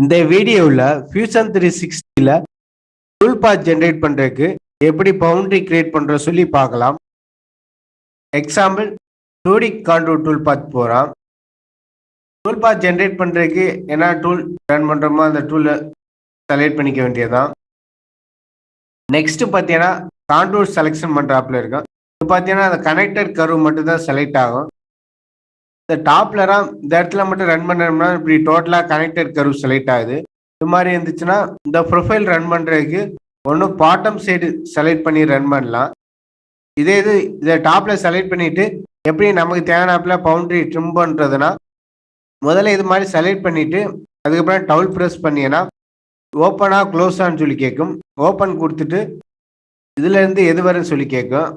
இந்த வீடியோவில் fusion 360ல tool பாத் generate பண்ணுறதுக்கு எப்படி பவுண்டரி கிரியேட் பண்ணுற சொல்லி பார்க்கலாம். எக்ஸாம்பிள் 2D கான்டூர் டூல் பாத் போகிறோம். டூல் பாத் ஜென்ரேட் பண்ணுறதுக்கு என்ன டூல் ரன் பண்ணுறோமோ அந்த டூலை செலக்ட் பண்ணிக்க வேண்டியதுதான். நெக்ஸ்ட் பார்த்தீங்கன்னா கான்டூர் செலெக்ஷன் பண்ணுறாப்புல இருக்கும். இப்போ பார்த்தீங்கன்னா அந்த கனெக்டட் கர்வ் மட்டும் தான் செலக்ட் ஆகும். இந்த டாப்ல இந்த இடத்துல மட்டும் ரன் பண்ணோம்னா இப்படி டோட்டலாக கனெக்டட் கர்வ் செலக்ட் ஆகுது. இது மாதிரி இருந்துச்சுன்னா இந்த ப்ரொஃபைல் ரன் பண்ணுறதுக்கு ஒன்று பாட்டம் சைடு செலக்ட் பண்ணி ரன் பண்ணலாம். இதை டாப்பில் செலக்ட் பண்ணிவிட்டு எப்படி நமக்கு தேவையான பவுண்டரி ட்ரிம் பண்ணுறதுனா முதல்ல இது மாதிரி செலக்ட் பண்ணிவிட்டு அதுக்கப்புறம் டவுல் ப்ரெஸ் பண்ணிங்கன்னா ஓப்பனாக க்ளோஸான்னு சொல்லி கேட்கும். ஓப்பன் கொடுத்துட்டு இதுலேருந்து எது வரும்னு சொல்லி கேட்கும்.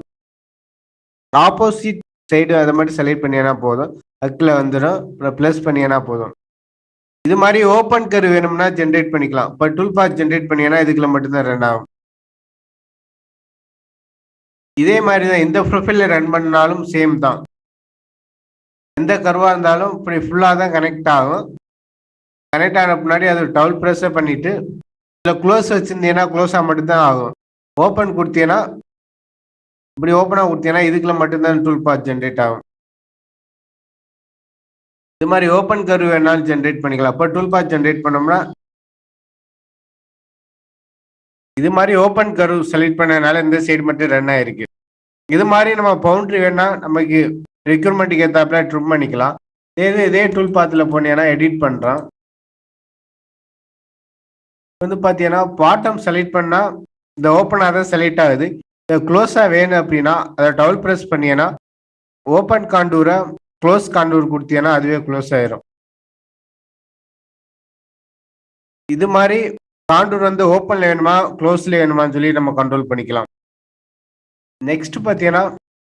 ஆப்போசிட் சைடு அதை மட்டும் செலக்ட் பண்ணினா போதும். அதுக்குள்ள வந்துடும். அப்புறம் ப்ளஸ் பண்ணினா போதும். இது மாதிரி ஓப்பன் கர்வ் வேணும்னா ஜென்ரேட் பண்ணிக்கலாம். இப்போ டூல் பாத் ஜென்ரேட் பண்ணினா இதுக்குள்ள மட்டும்தான் ரன் ஆகும். இதே மாதிரி தான் இந்த ப்ரொஃபைலில் ரன் பண்ணாலும் சேம் தான். எந்த கர்வாக இருந்தாலும் இப்படி ஃபுல்லாக தான் கனெக்ட் ஆகும். கனெக்ட் ஆன பின்னாடி அது டவுல் ப்ரெஸ்ஸை பண்ணிவிட்டு இல்லை க்ளோஸ் வச்சுருந்தீங்கன்னா க்ளோஸாக மட்டும்தான் ஆகும். ஓப்பன் கொடுத்தீங்கன்னா இப்படி ஓப்பனாக கொடுத்தீங்கன்னா இதுக்குள்ள மட்டும்தான் டூல் பாத் ஜென்ரேட் ஆகும். இது மாதிரி ஓப்பன் கர்வ் வேணாலும் ஜென்ரேட் பண்ணிக்கலாம். இப்போ டூல் பாத் ஜென்ரேட் பண்ணோம்னா இது மாதிரி ஓப்பன் கர்வ் செலக்ட் பண்ணதுனால இந்த சைடு மட்டும் ரன் ஆயிருக்கு. இது மாதிரி நம்ம பவுண்டரி வேணா நமக்கு ரெக்யூர்மெண்ட்டுக்கு ஏற்றாப்புல ட்ரிம் பண்ணிக்கலாம். இதே டூல் பாத்தில் போனீங்கன்னா எடிட் பண்ணுறோம். வந்து பார்த்தீங்கன்னா பாட்டம் செலக்ட் பண்ணால் இந்த ஓப்பனாக தான் செலக்ட் ஆகுது. இந்த க்ளோஸாக வேணும் அப்படின்னா அதை டவுல் ப்ரெஸ் பண்ணிங்கன்னா ஓப்பன் காண்டூரை க்ளோஸ் காண்டூர் கொடுத்தீங்கன்னா அதுவே க்ளோஸ் ஆயிரும். இது மாதிரி காண்டூர் வந்து ஓப்பன்ல வேணுமா க்ளோஸ்ல வேணுமான்னு சொல்லி நம்ம கண்ட்ரோல் பண்ணிக்கலாம். நெக்ஸ்ட் பார்த்தீங்கன்னா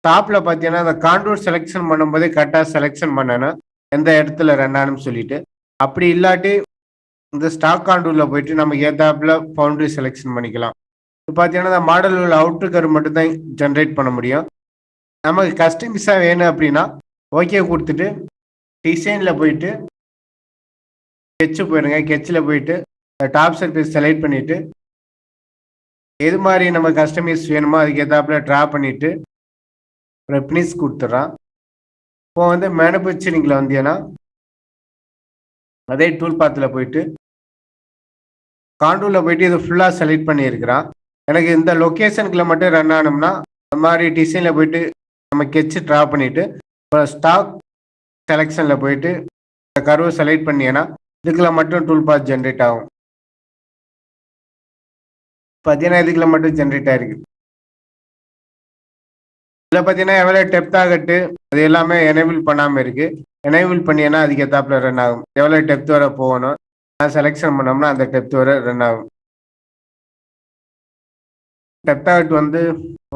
டாப்ல பார்த்தீங்கன்னா அந்த காண்டூர் செலெக்ஷன் பண்ணும்போது கரெக்டாக செலெக்ஷன் பண்ணணும் எந்த இடத்துல ரன் ஆனும் சொல்லிட்டு. அப்படி இல்லாட்டி இந்த ஸ்டாக் காண்டூர்ல போயிட்டு நமக்கு ஏத்தாப்புல பவுண்டரி செலெக்ஷன் பண்ணிக்கலாம். இப்போ பார்த்தீங்கன்னா இந்த மாடல் உள்ள அவுட்டர் கர்வ் மட்டும் தான் ஜென்ரேட் பண்ண முடியும். நமக்கு கஸ்டமைஸாக வேணும் அப்படின்னா ஓகே கொடுத்துட்டு டிசைனில் போயிட்டு ஸ்கெட்சு போயிடுங்க. ஸ்கெட்சில் போயிட்டு டாப் சர்ஃபேஸ் செலக்ட் பண்ணிவிட்டு எது மாதிரி நம்ம கஸ்டமைஸ் வேணுமோ அதுக்கு ஏற்றாப்புல ட்ரா பண்ணிவிட்டு அப்புறம் ஃபினிஷ் கொடுத்துட்றான். இப்போ வந்து மேனுஃபேக்சரிங்கில் வந்தீங்கன்னா அதே டூல் பாத்தில் போயிட்டு காண்டூரில் போயிட்டு இது ஃபுல்லாக செலக்ட் பண்ணியிருக்கிறான். எனக்கு இந்த லொக்கேஷனுக்குள்ள மட்டும் ரன் ஆனோம்னா அந்த மாதிரி டிசைனில் போயிட்டு நம்ம ஸ்கெட்சு ட்ரா பண்ணிவிட்டு அப்புறம் ஸ்டாக் செலெக்ஷனில் போயிட்டு கர்வை செலக்ட் பண்ணிங்கன்னா இதுக்குள்ள மட்டும் டூல் பாத் ஜென்ரேட் ஆகும். பார்த்தீங்கன்னா இதுக்குள்ள மட்டும் ஜென்ரேட் ஆயிருக்கு. இதில் பார்த்தீங்கன்னா எவ்வளோ டெப்த் ஆகட்டு அது எல்லாமே எனேபிள் பண்ணாமல் இருக்கு. எனேபிள் பண்ணிங்கன்னா அதுக்கு ஏற்றாப்புல ரன் ஆகும். எவ்வளோ டெப்த் வர போகணும் நான் செலெக்ஷன் பண்ணோம்னா அந்த டெப்த் வர ரன் ஆகும். டெப்த் ஆகட்டு வந்து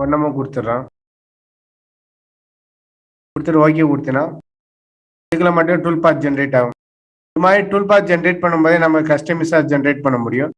ஒன்றமும் கொடுத்துட்றான். கொடுத்துட்டு ஓகே கொடுத்தீங்கன்னா இதுக்குள்ள மட்டும் டூல் பாத் ஜென்ரேட் ஆகும். இது மாதிரி டூல் பாத் ஜென்ரேட் பண்ணும்போதே நம்ம கஸ்டமைஸாக ஜென்ரேட் பண்ண முடியும்.